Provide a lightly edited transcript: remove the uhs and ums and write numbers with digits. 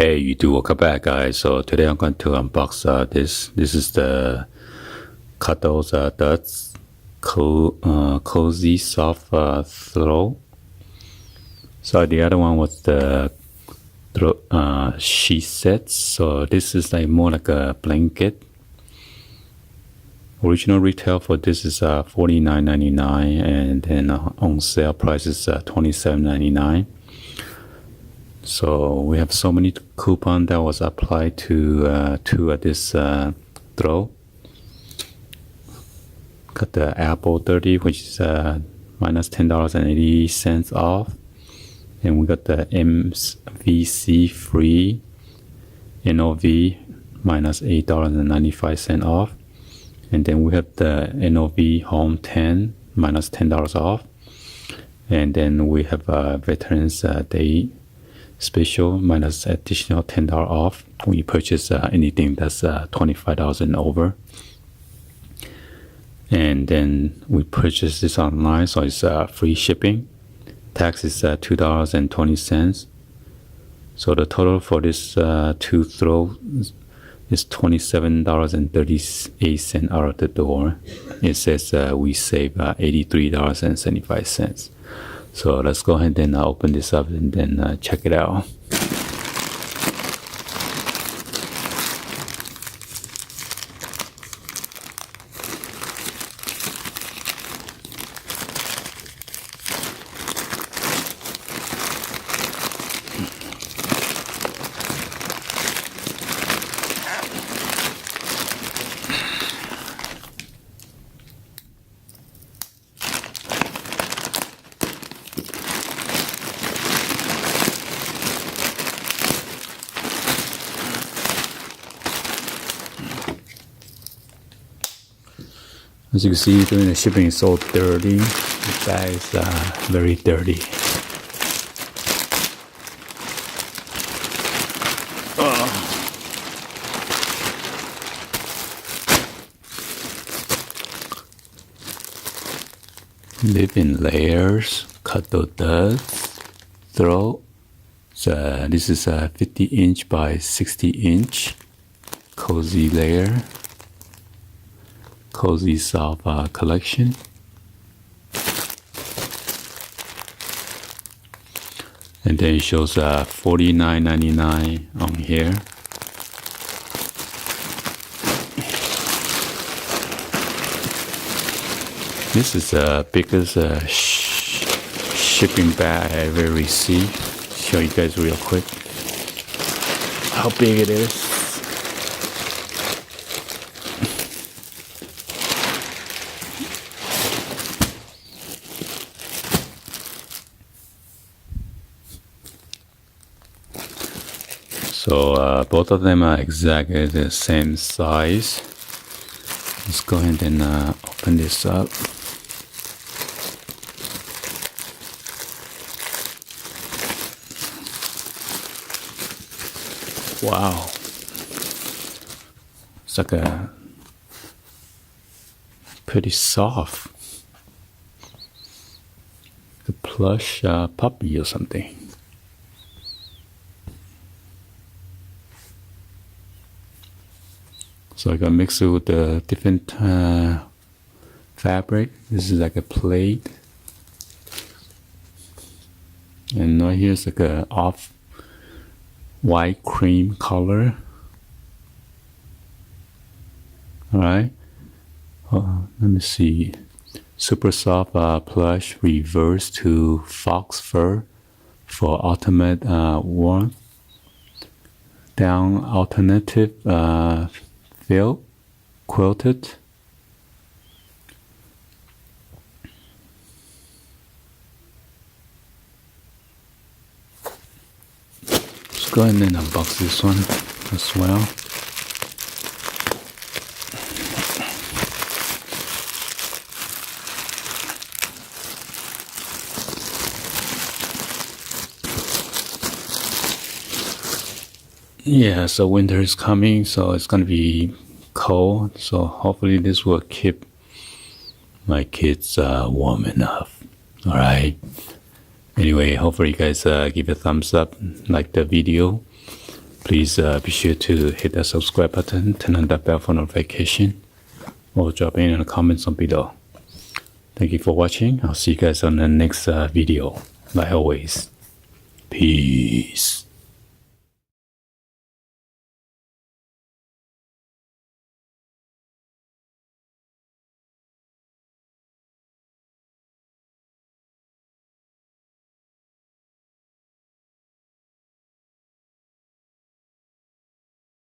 Hey YouTube, welcome back guys. So today I'm going to unbox this. This is the Cadeau's Duds Cozy Soft Throw. So the other one was the sheet sets. So this is like more like a blanket. Original retail for this is $49.99, and then on sale price is $27.99. So we have so many coupon that was applied to this throw. Got the Apple 30, which is minus $10.80 off, and we got the MVC free NOV minus $8.95 off, and then we have the NOV Home 10 minus $10 off, and then we have Veterans Day special minus additional $10 off when you purchase anything that's $25 and over. And then we purchase this online, so it's free shipping. Tax is $2.20. So the total for this two throws is $27.38 out of the door. It says we save $83.75. So let's go ahead and open this up and then check it out. As you can see, doing the shipping is so dirty. The bag is very dirty. Live in layers. Cadeu Duds throw. So this is a 50-inch by 60-inch cozy layer. Cozy Soft collection. And then it shows $49.99 on here. This is the biggest shipping bag I ever received. Show you guys real quick how big it is. So both of them are exactly the same size. Let's go ahead and open this up. Wow. It's like a pretty soft. A plush puppy or something. So I got mixed it with a different fabric. This is like a plate. And right here is like a off-white cream color. Alright. Let me see. Super soft plush reverse to fox fur for ultimate warmth. Down alternative feel quilted. Let's go ahead and unbox this one as well. Yeah, so winter is coming, so it's gonna be cold. So hopefully this will keep my kids warm enough. All right. Anyway, hopefully you guys give a thumbs up, like the video, Please be sure to hit that subscribe button, turn on that bell for notification, or drop in the comments on below. Thank you for watching. I'll see you guys on the next video. Like always, peace.